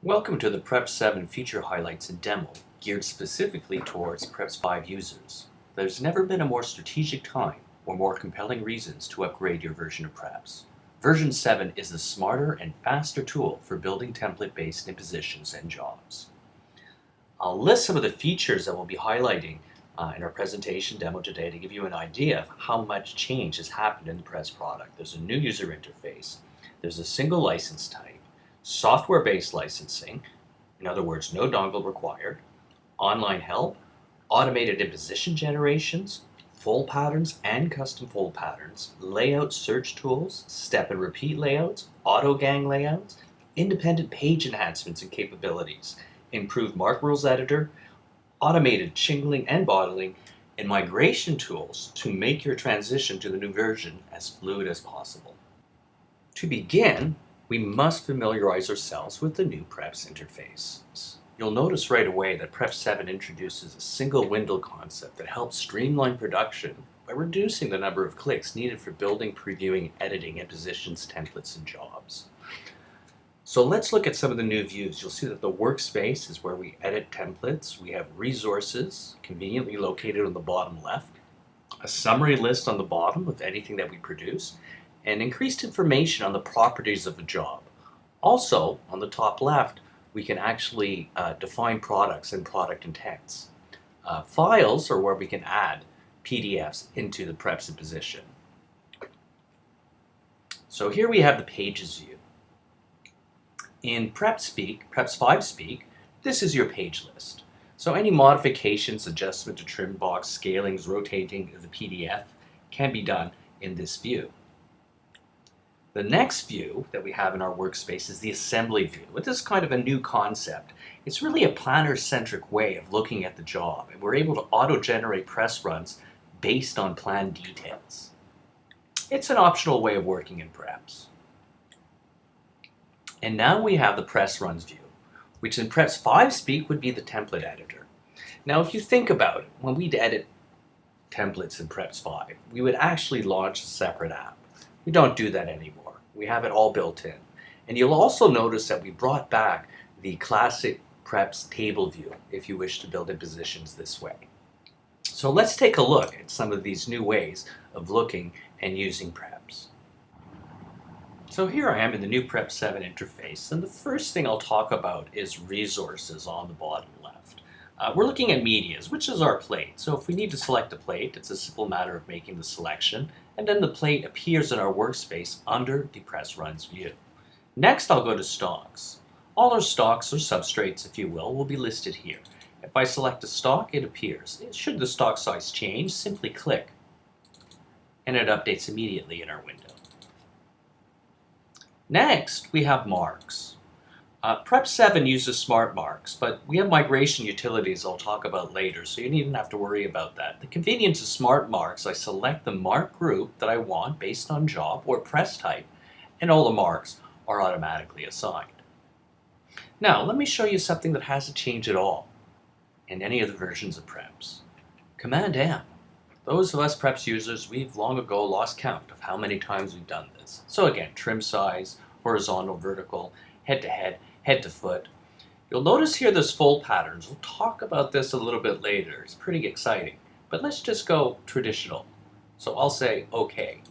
Welcome to the PREPS 7 feature highlights and demo, geared specifically towards PREPS 5 users. There's never been a more strategic time or more compelling reasons to upgrade your version of PREPS. Version 7 is a smarter and faster tool for building template-based impositions and jobs. I'll list some of the features that we'll be highlighting in our presentation demo today to give you an idea of how much change has happened in the PREPS product. There's a new user interface, there's a single license type, software-based licensing, in other words, no dongle required, online help, automated imposition generations, fold patterns and custom fold patterns, layout search tools, step and repeat layouts, Autogang layouts, independent page enhancements and capabilities, improved mark rules editor, automated shingling and bottling, and migration tools to make your transition to the new version as fluid as possible. To begin, we must familiarize ourselves with the new PREPS interface. You'll notice right away that PREPS 7 introduces a single window concept that helps streamline production by reducing the number of clicks needed for building, previewing, editing, impositions, templates, and jobs. So let's look at some of the new views. You'll see that the workspace is where we edit templates. We have resources conveniently located on the bottom left, a summary list on the bottom of anything that we produce, and increased information on the properties of a job. Also, on the top left, we can actually define products and product intents. Files are where we can add PDFs into the PREPS imposition. So here we have the pages view. In PREPS 5 speak, this is your page list. So any modifications, adjustment to trim box, scalings, rotating the PDF can be done in this view. The next view that we have in our workspace is the assembly view. This is kind of a new concept. It's really a planner-centric way of looking at the job, and we're able to auto-generate press runs based on plan details. It's an optional way of working in PREPS. And now we have the press runs view, which in PREPS 5 speak would be the template editor. Now if you think about it, when we'd edit templates in PREPS 5, we would actually launch a separate app. We don't do that anymore. We have it all built in. And you'll also notice that we brought back the classic PREPS table view if you wish to build impositions this way. So let's take a look at some of these new ways of looking and using PREPS. So here I am in the new PREPS 7 interface, and the first thing I'll talk about is resources on the bottom left. We're looking at medias, which is our plate. So if we need to select a plate, it's a simple matter of making the selection, and then the plate appears in our workspace under the press runs view. Next, I'll go to stocks. All our stocks, or substrates if you will be listed here. If I select a stock, it appears. Should the stock size change, simply click, and it updates immediately in our window. Next, we have marks. PREPS 7 uses smart marks, but we have migration utilities I'll talk about later, so you needn't have to worry about that. The convenience of smart marks, I select the mark group that I want based on job or press type, and all the marks are automatically assigned. Now, let me show you something that hasn't changed at all in any of the versions of PREPS. Command M. Those of us PREPS users, we've long ago lost count of how many times we've done this. So again, trim size, horizontal, vertical, head to head, head to foot. You'll notice here there's fold patterns. We'll talk about this a little bit later. It's pretty exciting. But let's just go traditional. So I'll say OK.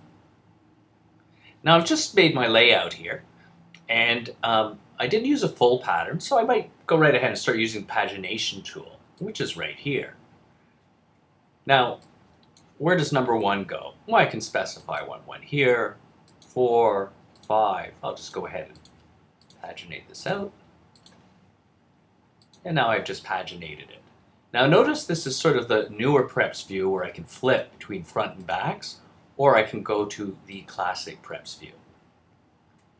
Now I've just made my layout here, and I didn't use a fold pattern, so I might go right ahead and start using the pagination tool, which is right here. Now, where does number 1 go? Well, I can specify one here, 4, 5. I'll just go ahead and paginate this out. And now I've just paginated it. Now notice this is sort of the newer PREPS view where I can flip between front and backs, or I can go to the classic PREPS view,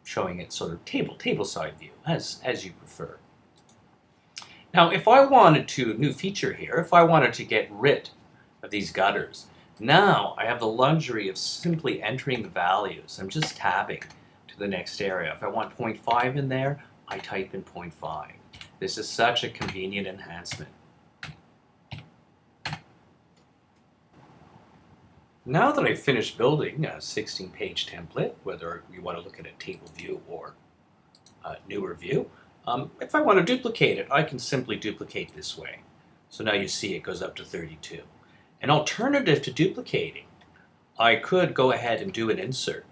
showing it sort of table-side view, as you prefer. Now if I wanted to, new feature here, if I wanted to get rid of these gutters, now I have the luxury of simply entering the values. I'm just tabbing to the next area. If I want 0.5 in there, I type in 0.5. This is such a convenient enhancement. Now that I've finished building a 16-page template, whether you want to look at a table view or a newer view, If I want to duplicate it, I can simply duplicate this way. So now you see it goes up to 32. An alternative to duplicating, I could go ahead and do an insert.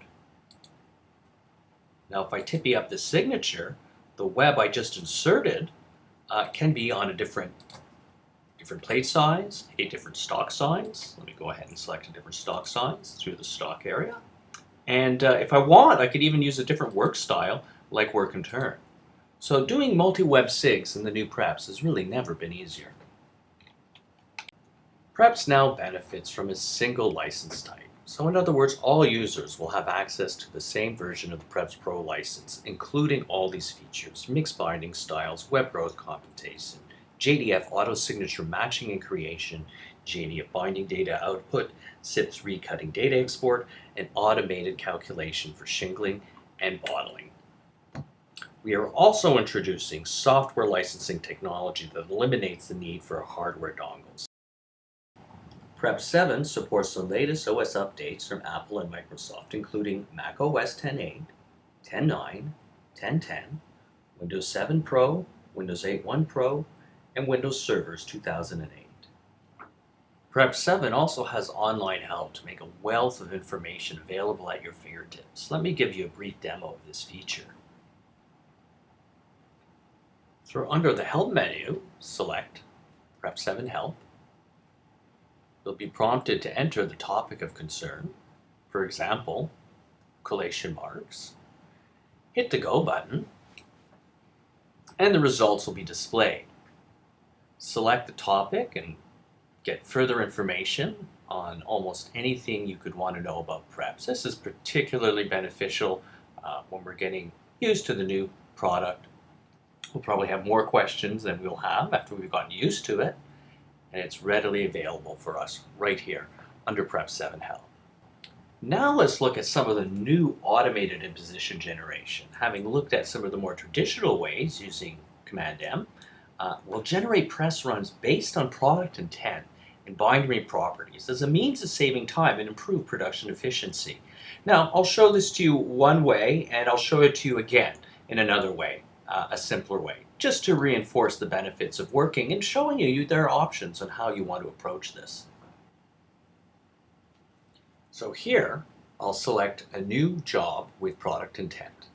Now if I tippy up the signature, the web I just inserted can be on a different plate size, a different stock size. Let me go ahead and select a different stock size through the stock area. And if I want, I could even use a different work style like work and turn. So doing multi-web SIGs in the new PREPS has really never been easier. PREPS now benefits from a single license type. So in other words, all users will have access to the same version of the PREPS Pro license, including all these features: mixed binding styles, web growth computation, JDF auto signature matching and creation, JDF binding data output, SIPs recutting data export, and automated calculation for shingling and bottling. We are also introducing software licensing technology that eliminates the need for hardware dongles. PREPS 7 supports the latest OS updates from Apple and Microsoft, including Mac OS 10.8, 10.9, 10.10, Windows 7 Pro, Windows 8.1 Pro, and Windows Servers 2008. PREPS 7 also has online help to make a wealth of information available at your fingertips. Let me give you a brief demo of this feature. Under the Help menu, select PREPS 7 Help. You'll be prompted to enter the topic of concern, for example, collation marks. Hit the Go button, and the results will be displayed. Select the topic and get further information on almost anything you could want to know about PREPS. This is particularly beneficial when we're getting used to the new product. We'll probably have more questions than we'll have after we've gotten used to it. And it's readily available for us right here under PREPS 7 Help. Now let's look at some of the new automated imposition generation. Having looked at some of the more traditional ways using Command M, we'll generate press runs based on product intent and binary properties as a means of saving time and improve production efficiency. Now I'll show this to you one way, and I'll show it to you again in another way, a simpler way, just to reinforce the benefits of working and showing you there are options on how you want to approach this. So here, I'll select a new job with product intent.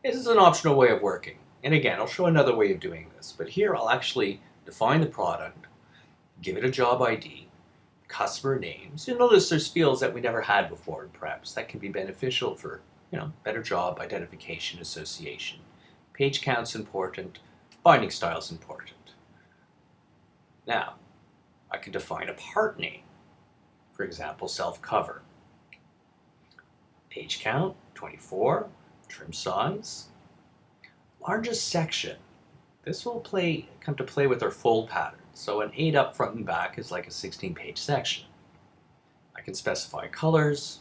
This is an optional way of working. And again, I'll show another way of doing this. But here, I'll actually define the product, give it a job ID, customer names. You'll notice there's fields that we never had before in PREPS. That can be beneficial for, better job identification association. Page count's important. Binding style is important. Now, I can define a part name. For example, self-cover. Page count, 24. Trim size. Largest section. This will come to play with our fold pattern. So an 8 up front and back is like a 16-page section. I can specify colors,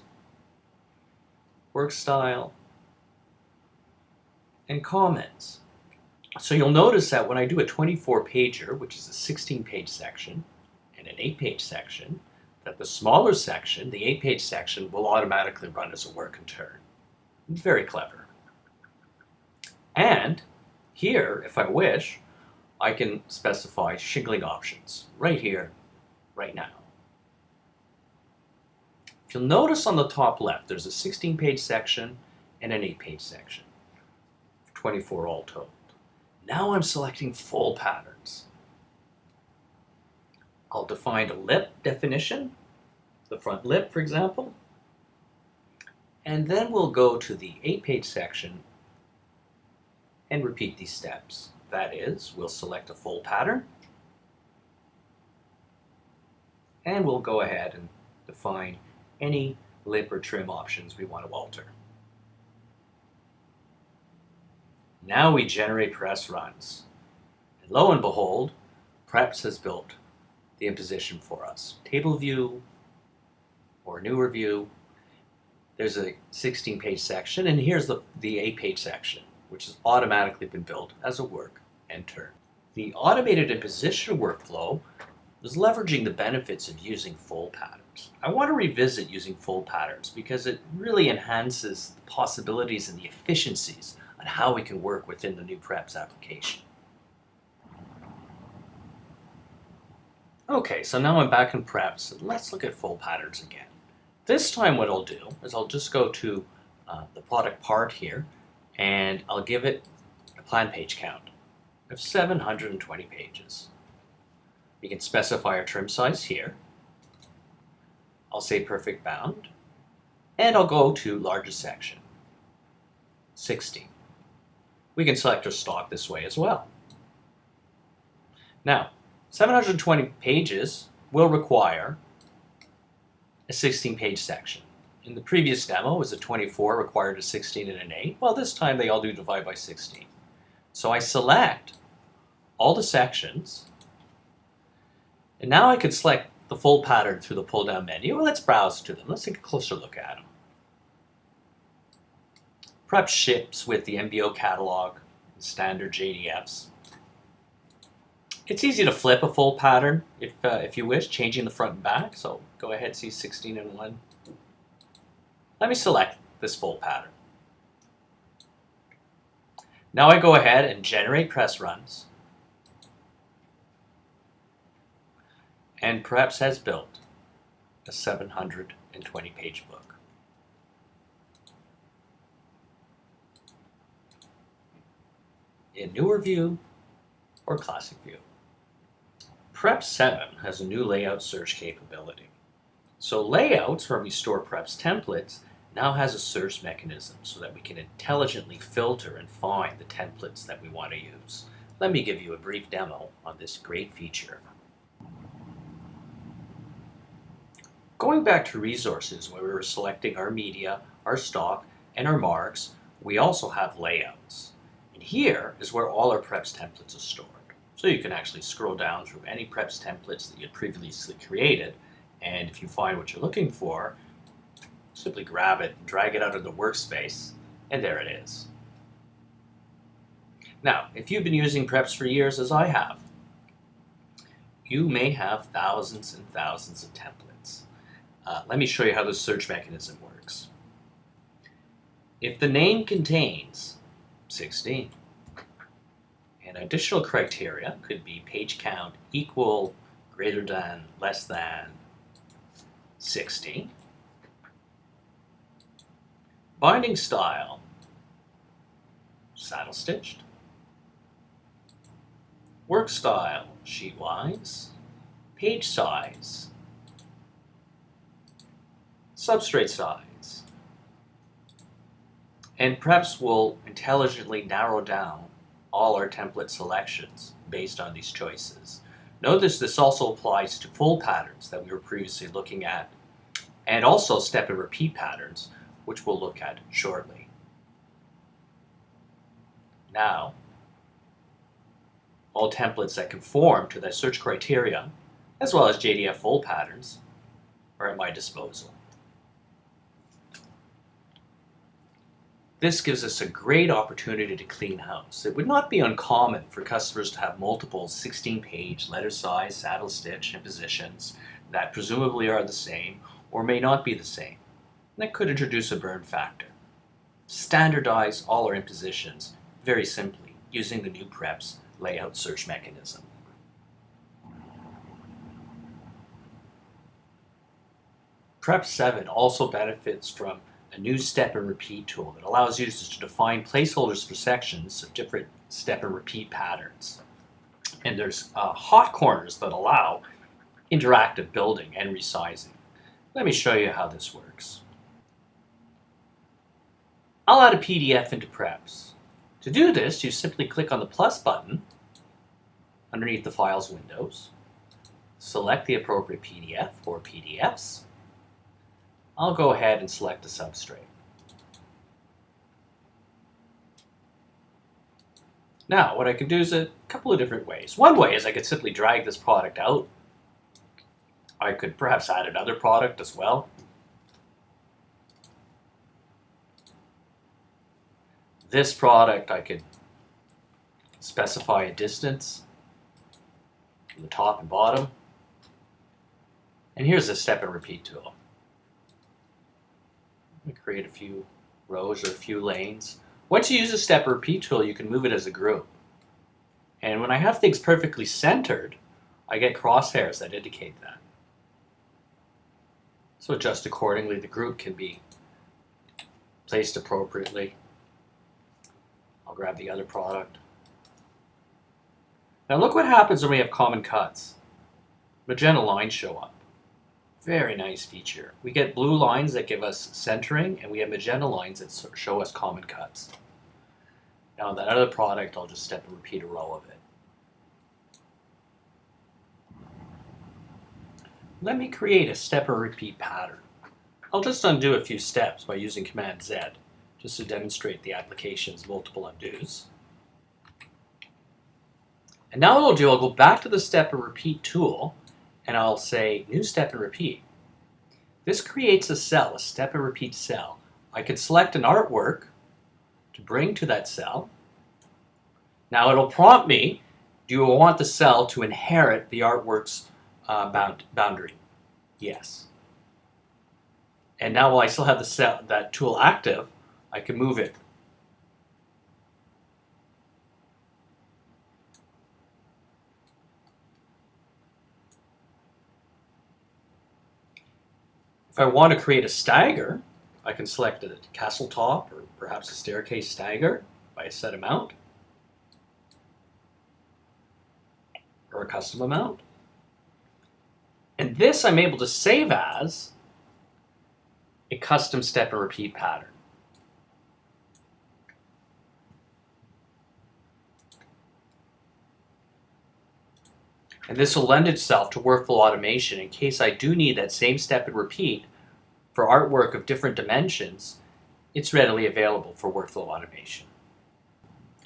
work style, and comments. So you'll notice that when I do a 24-pager, which is a 16-page section, and an 8-page section, that the smaller section, the 8-page section, will automatically run as a work and turn. Very clever. And here, if I wish, I can specify shingling options right here, right now. If you'll notice on the top left, there's a 16-page section and an 8-page section, 24 all told. Now I'm selecting fold patterns. I'll define a lip definition, the front lip, for example, and then we'll go to the 8-page section and repeat these steps. That is, we'll select a fold pattern, and we'll go ahead and define any lip or trim options we want to alter. Now we generate press runs. And lo and behold, PREPS has built the imposition for us. Table view or newer view. There's a 16-page section, and here's the 8-page section, which has automatically been built as a work and turn. The automated imposition workflow is leveraging the benefits of using fold patterns. I want to revisit using fold patterns because it really enhances the possibilities and the efficiencies on how we can work within the new PREPS application. Okay, so now I'm back in PREPS, and let's look at full patterns again. This time what I'll do is I'll just go to the product part here, and I'll give it a plan page count of 720 pages. We can specify our trim size here. I'll say perfect bound, and I'll go to largest section, 60. We can select our stock this way as well. Now, 720 pages will require a 16-page section. In the previous demo, it was a 24, required a 16 and an 8. Well, this time they all do divide by 16. So I select all the sections, and now I can select the full pattern through the pull-down menu. Well, let's browse to them. Let's take a closer look at them. PREPS ships with the MBO catalog, standard JDFs. It's easy to flip a full pattern if you wish, changing the front and back. So go ahead, see 16 and 1. Let me select this full pattern. Now I go ahead and generate press runs. And PREPS has built a 720-page book. In newer view or classic view. PREPS 7 has a new layout search capability. So layouts, where we store PREPS templates, now has a search mechanism so that we can intelligently filter and find the templates that we want to use. Let me give you a brief demo on this great feature. Going back to resources, where we were selecting our media, our stock, and our marks, we also have layouts. And here is where all our PREPS templates are stored. So you can actually scroll down through any PREPS templates that you had previously created, and if you find what you're looking for, simply grab it, drag it out of the workspace, and there it is. Now, if you've been using PREPS for years, as I have, you may have thousands and thousands of templates. Let me show you how the search mechanism works. If the name contains 16, and additional criteria could be page count equal, greater than, less than 60, binding style, saddle stitched, work style, sheetwise, page size, substrate size, and PREPS will intelligently narrow down all our template selections based on these choices. Notice this also applies to full patterns that we were previously looking at, and also step and repeat patterns, which we'll look at shortly. Now, all templates that conform to the search criteria, as well as JDF full patterns, are at my disposal. This gives us a great opportunity to clean house. It would not be uncommon for customers to have multiple 16-page letter size, saddle stitch, impositions that presumably are the same or may not be the same. And that could introduce a burn factor. Standardize all our impositions very simply using the new PREPS layout search mechanism. PREPS 7 also benefits from a new step and repeat tool that allows users to define placeholders for sections of different step and repeat patterns. And there's hot corners that allow interactive building and resizing. Let me show you how this works. I'll add a PDF into PREPS. To do this, you simply click on the plus button underneath the Files windows, select the appropriate PDF or PDFs. I'll go ahead and select a substrate. Now, what I can do is a couple of different ways. One way is I could simply drag this product out. I could perhaps add another product as well. This product, I could specify a distance from the top and bottom. And here's a step and repeat tool. Let me create a few rows or a few lanes. Once you use a step and repeat tool, you can move it as a group. And when I have things perfectly centered, I get crosshairs that indicate that. So adjust accordingly. The group can be placed appropriately. I'll grab the other product. Now look what happens when we have common cuts. Magenta lines show up. Very nice feature. We get blue lines that give us centering, and we have magenta lines that show us common cuts. Now on that other product, I'll just step and repeat a row of it. Let me create a step and repeat pattern. I'll just undo a few steps by using Command Z, just to demonstrate the application's multiple undos. And now what I'll do, I'll go back to the step and repeat tool, and I'll say new step and repeat. This creates a cell, a step and repeat cell. I can select an artwork to bring to that cell. Now it'll prompt me, do you want the cell to inherit the artwork's boundary? Yes. And now while I still have the cell, that tool active, I can move it. If I want to create a stagger, I can select a castle top or perhaps a staircase stagger by a set amount or a custom amount. And this I'm able to save as a custom step and repeat pattern. And this will lend itself to workflow automation in case I do need that same step and repeat for artwork of different dimensions. It's readily available for workflow automation.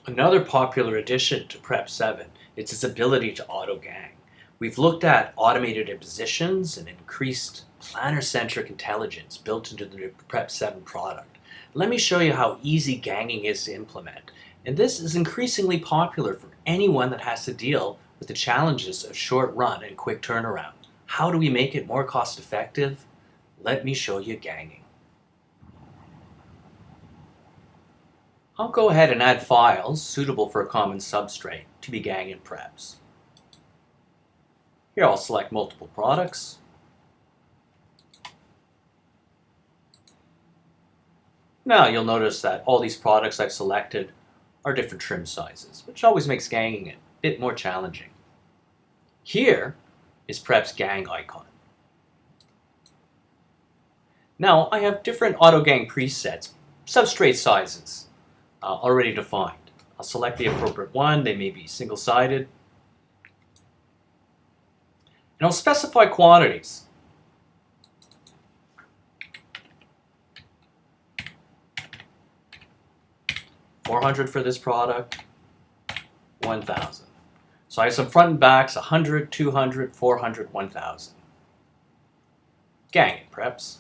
Another popular addition to PREPS 7 is its ability to auto-gang. We've looked at automated impositions and increased planner-centric intelligence built into the new PREPS 7 product. Let me show you how easy ganging is to implement. And this is increasingly popular for anyone that has to deal with the challenges of short run and quick turnaround. How do we make it more cost effective? Let me show you ganging. I'll go ahead and add files suitable for a common substrate to be gang in PREPS. Here I'll select multiple products. Now you'll notice that all these products I've selected are different trim sizes, which always makes ganging a bit more challenging. Here is PREPS gang icon. Now I have different Autogang presets, substrate sizes already defined. I'll select the appropriate one. They may be single-sided. And I'll specify quantities. $400 for this product, 1,000. So I have some front and backs, 100, 200, 400, 1,000. Gang it, PREPS.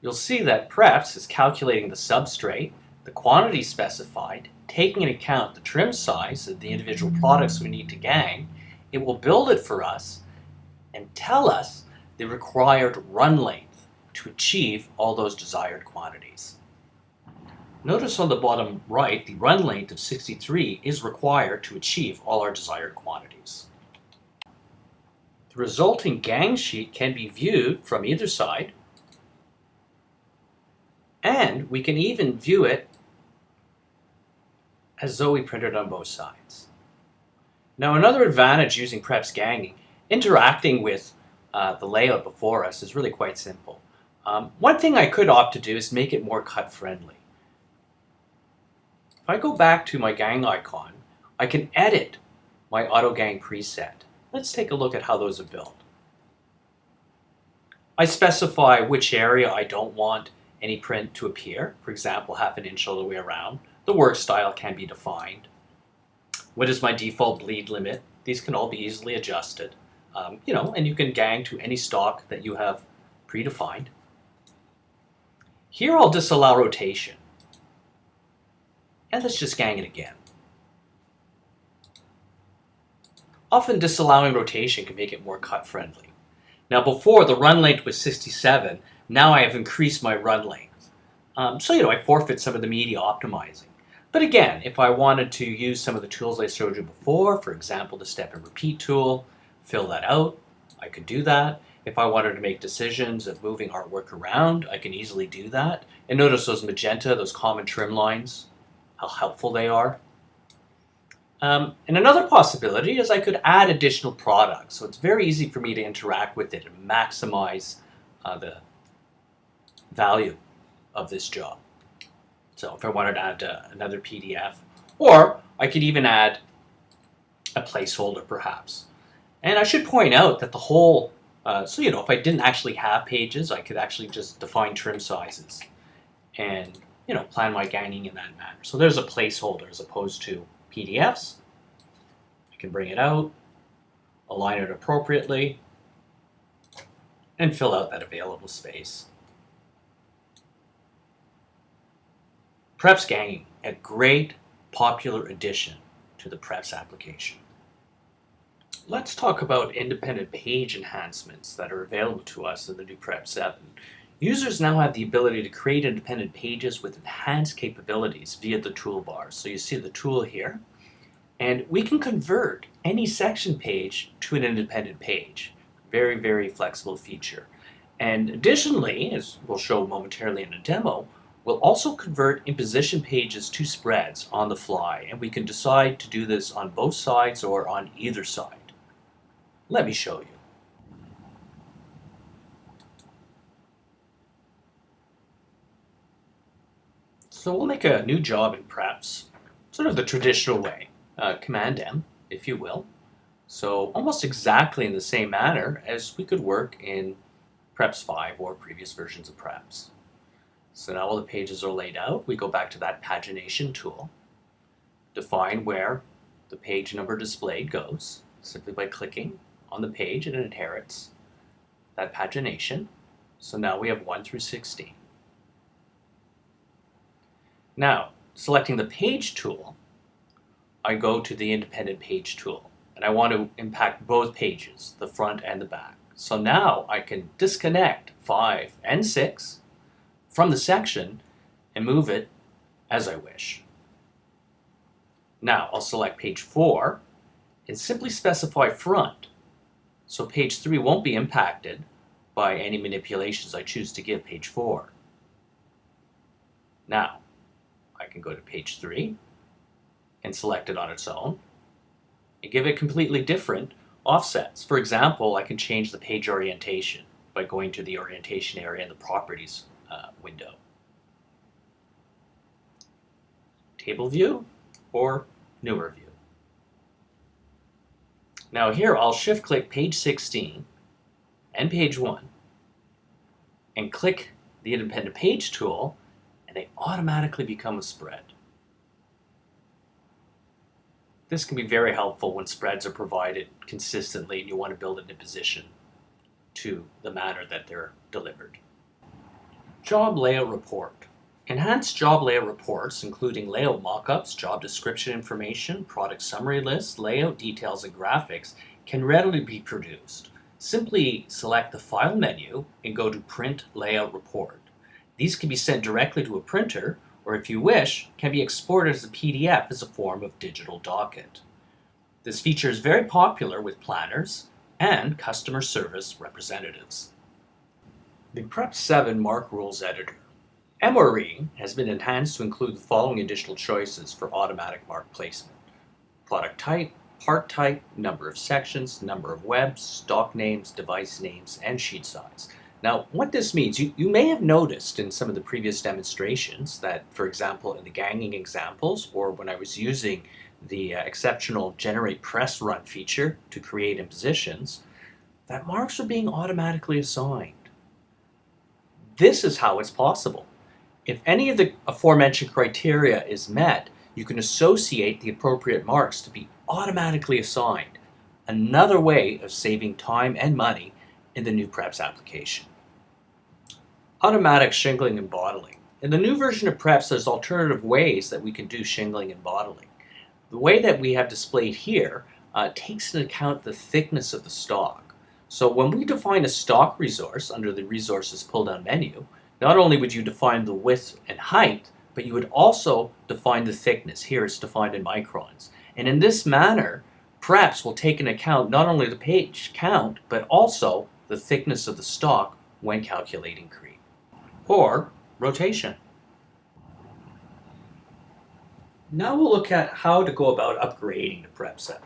You'll see that PREPS is calculating the substrate, the quantity specified, taking into account the trim size of the individual products we need to gang. It will build it for us and tell us the required run length to achieve all those desired quantities. Notice on the bottom right, the run length of 63 is required to achieve all our desired quantities. The resulting gang sheet can be viewed from either side, and we can even view it as though we printed on both sides. Now another advantage using PREPS ganging, interacting with the layout before us is really quite simple. One thing I could opt to do is make it more cut friendly. If I go back to my gang icon, I can edit my Autogang preset. Let's take a look at how those are built. I specify which area I don't want any print to appear, for example, 1/2 inch all the way around. The work style can be defined. What is my default bleed limit? These can all be easily adjusted. And you can gang to any stock that you have predefined. Here I'll disallow rotation. And let's just gang it again. Often disallowing rotation can make it more cut friendly. Now before, the run length was 67, now I have increased my run length. So I forfeit some of the media optimizing. But again, if I wanted to use some of the tools I showed you before, for example, the step and repeat tool, fill that out, I could do that. If I wanted to make decisions of moving artwork around, I can easily do that. And notice those magenta, those common trim lines, how helpful they are. And another possibility is I could add additional products. So it's very easy for me to interact with it and maximize the value of this job. So if I wanted to add another PDF, or I could even add a placeholder perhaps. And I should point out that the whole, if I didn't actually have pages, I could actually just define trim sizes and, plan my ganging in that manner. So there's a placeholder as opposed to PDFs. I can bring it out, align it appropriately, and fill out that available space. PREPS ganging, a great popular addition to the PREPS application. Let's talk about independent page enhancements that are available to us in the new PREPS 7. Users now have the ability to create independent pages with enhanced capabilities via the toolbar. So you see the tool here, and we can convert any section page to an independent page. Very, very flexible feature. And additionally, as we'll show momentarily in a demo, we'll also convert imposition pages to spreads on the fly, and we can decide to do this on both sides or on either side. Let me show you. So we'll make a new job in PREPS, sort of the traditional way, Command M, if you will. So almost exactly in the same manner as we could work in PREPS 5 or previous versions of PREPS. So now all the pages are laid out. We go back to that pagination tool, define where the page number displayed goes, simply by clicking on the page and it inherits that pagination. So now we have 1 through 16. Now, selecting the page tool, I go to the independent page tool, and I want to impact both pages, the front and the back. So now I can disconnect 5 and 6 from the section and move it as I wish. Now I'll select page 4 and simply specify front, so page 3 won't be impacted by any manipulations I choose to give page 4. Now I can go to page 3 and select it on its own and give it completely different offsets. For example, I can change the page orientation by going to the orientation area in the properties window. Table view or newer view. Now here I'll shift click page 16 and page 1 and click the independent page tool, and they automatically become a spread. This can be very helpful when spreads are provided consistently and you want to build an imposition to the manner that they're delivered. Job layout report. Enhanced job layout reports, including layout mockups, job description information, product summary lists, layout details, and graphics, can readily be produced. Simply select the File menu and go to Print Layout Report. These can be sent directly to a printer, or if you wish, can be exported as a PDF as a form of digital docket. This feature is very popular with planners and customer service representatives. The PREPS 7 Mark Rules Editor. MRE has been enhanced to include the following additional choices for automatic mark placement: product type, part type, number of sections, number of webs, stock names, device names, and sheet size. Now, what this means, you may have noticed in some of the previous demonstrations that, for example, in the ganging examples, or when I was using the exceptional generate press run feature to create impositions, that marks are being automatically assigned. This is how it's possible. If any of the aforementioned criteria is met, you can associate the appropriate marks to be automatically assigned. Another way of saving time and money in the new PREPS application. Automatic shingling and bottling. In the new version of PREPS, there's alternative ways that we can do shingling and bottling. The way that we have displayed here takes into account the thickness of the stock. So when we define a stock resource under the Resources pull-down menu, not only would you define the width and height, but you would also define the thickness. Here it's defined in microns. And in this manner, PREPS will take into account not only the page count, but also the thickness of the stock when calculating creep. Or rotation. Now we'll look at how to go about upgrading to PREPS 7.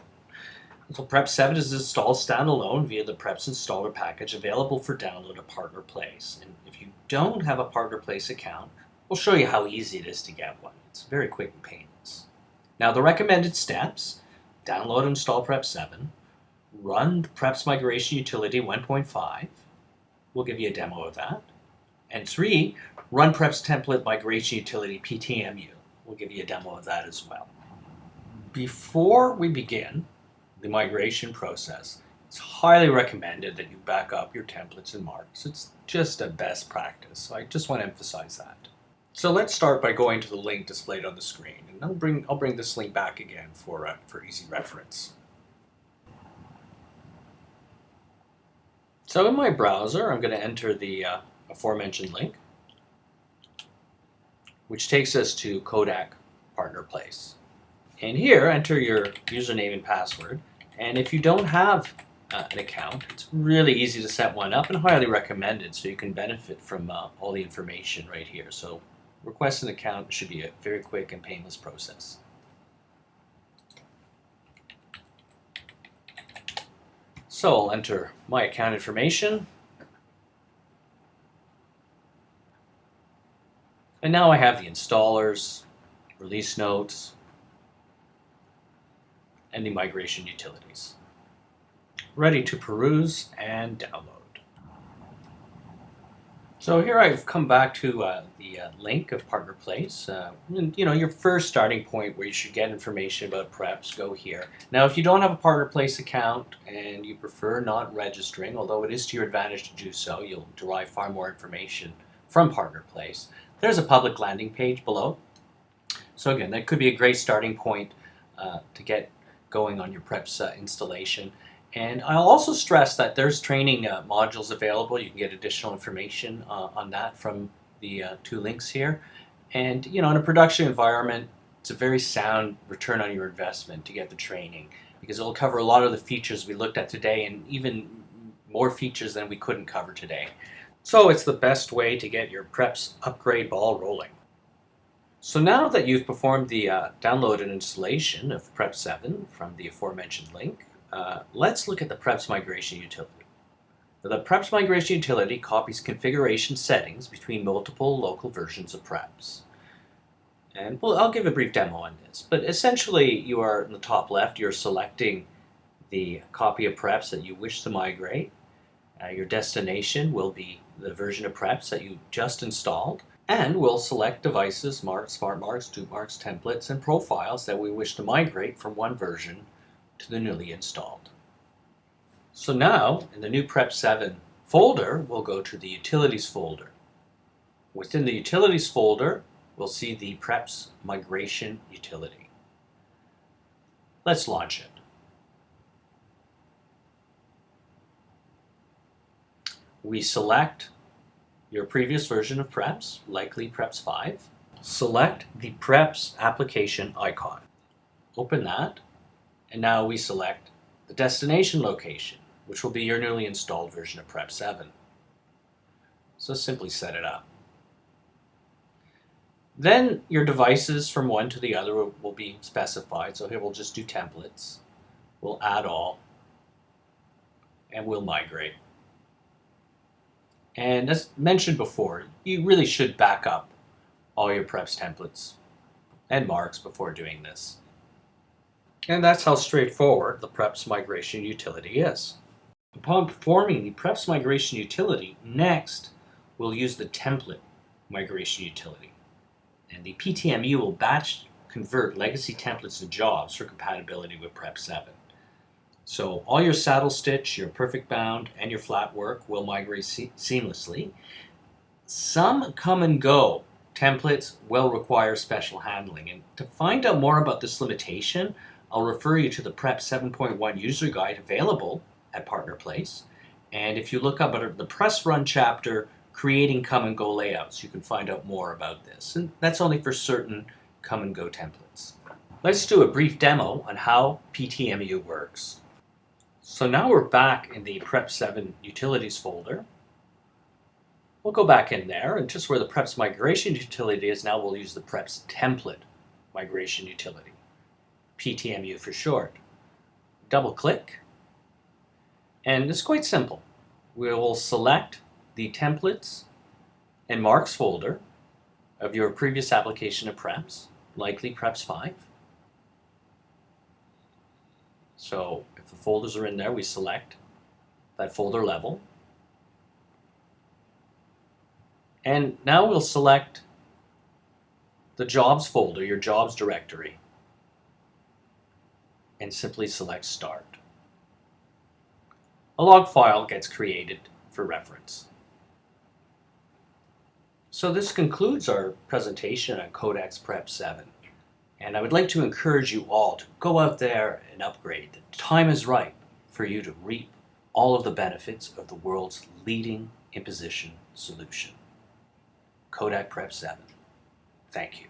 So PREPS 7 is installed standalone via the PREPS installer package available for download at Partner Place. And if you don't have a Partner Place account, we'll show you how easy it is to get one. It's very quick and painless. Now the recommended steps: download and install PREPS 7, run the PREPS Migration Utility 1.5, we'll give you a demo of that, and 3, run PREPS Template Migration Utility PTMU, we'll give you a demo of that as well. Before we begin the migration process, it's highly recommended that you back up your templates and marks. It's just a best practice, so I just want to emphasize that. So let's start by going to the link displayed on the screen, and I'll bring this link back again for easy reference. So in my browser, I'm going to enter the aforementioned link, which takes us to Kodak Partner Place. And here, enter your username and password. And if you don't have an account, it's really easy to set one up and highly recommended, so you can benefit from all the information right here. So request an account should be a very quick and painless process. So I'll enter my account information. And now I have the installers, release notes, and the migration utilities ready to peruse and download. So here I've come back to the link of Partner Place. Your first starting point where you should get information about PREPS, go here. Now if you don't have a Partner Place account and you prefer not registering, although it is to your advantage to do so, you'll derive far more information from Partner Place. There's a public landing page below. So again, that could be a great starting point to get going on your PREPS installation. And I'll also stress that there's training modules available. You can get additional information on that from the 2 links here. And in a production environment, it's a very sound return on your investment to get the training, because it'll cover a lot of the features we looked at today, and even more features than we couldn't cover today. So it's the best way to get your PREPS upgrade ball rolling. So now that you've performed the download and installation of PREPS 7 from the aforementioned link, let's look at the PREPS Migration Utility. The PREPS Migration Utility copies configuration settings between multiple local versions of PREPS. And I'll give a brief demo on this, but essentially you are in the top left, you're selecting the copy of PREPS that you wish to migrate. Your destination will be the version of PREPS that you just installed, and we'll select devices, marks, smart marks, dupe marks, templates, and profiles that we wish to migrate from one version to the newly installed. So now, in the new PREPS 7 folder, we'll go to the Utilities folder. Within the Utilities folder, we'll see the PREPS Migration Utility. Let's launch it. We select your previous version of PREPS, likely PREPS 5. Select the PREPS application icon. Open that, and now we select the destination location, which will be your newly installed version of PREPS 7. So simply set it up. Then your devices from one to the other will be specified. So here we'll just do templates. We'll add all, and we'll migrate. And as mentioned before, you really should back up all your PREPS templates and marks before doing this. And that's how straightforward the PREPS Migration Utility is. Upon performing the PREPS Migration Utility, next we'll use the Template Migration Utility. And the PTMU will batch convert legacy templates to jobs for compatibility with PREPS 7. So all your saddle stitch, your perfect bound, and your flat work will migrate seamlessly. Some come and go templates will require special handling. And to find out more about this limitation, I'll refer you to the PREPS 7.1 user guide available at Partner Place. And if you look up at the press run chapter, Creating Come and Go Layouts, you can find out more about this. And that's only for certain come and go templates. Let's do a brief demo on how PTMU works. So now we're back in the PREPS 7 Utilities folder. We'll go back in there, and just where the PREPS Migration Utility is now, we'll use the PREPS Template Migration Utility, PTMU for short. Double click, and it's quite simple. We will select the Templates and Marks folder of your previous application of PREPS, likely PREPS 5. So if the folders are in there, we select that folder level. And now we'll select the jobs folder, your jobs directory, and simply select Start. A log file gets created for reference. So this concludes our presentation on Kodak's PREPS 7. And I would like to encourage you all to go out there and upgrade. The time is right for you to reap all of the benefits of the world's leading imposition solution. Kodak PREPS 7. Thank you.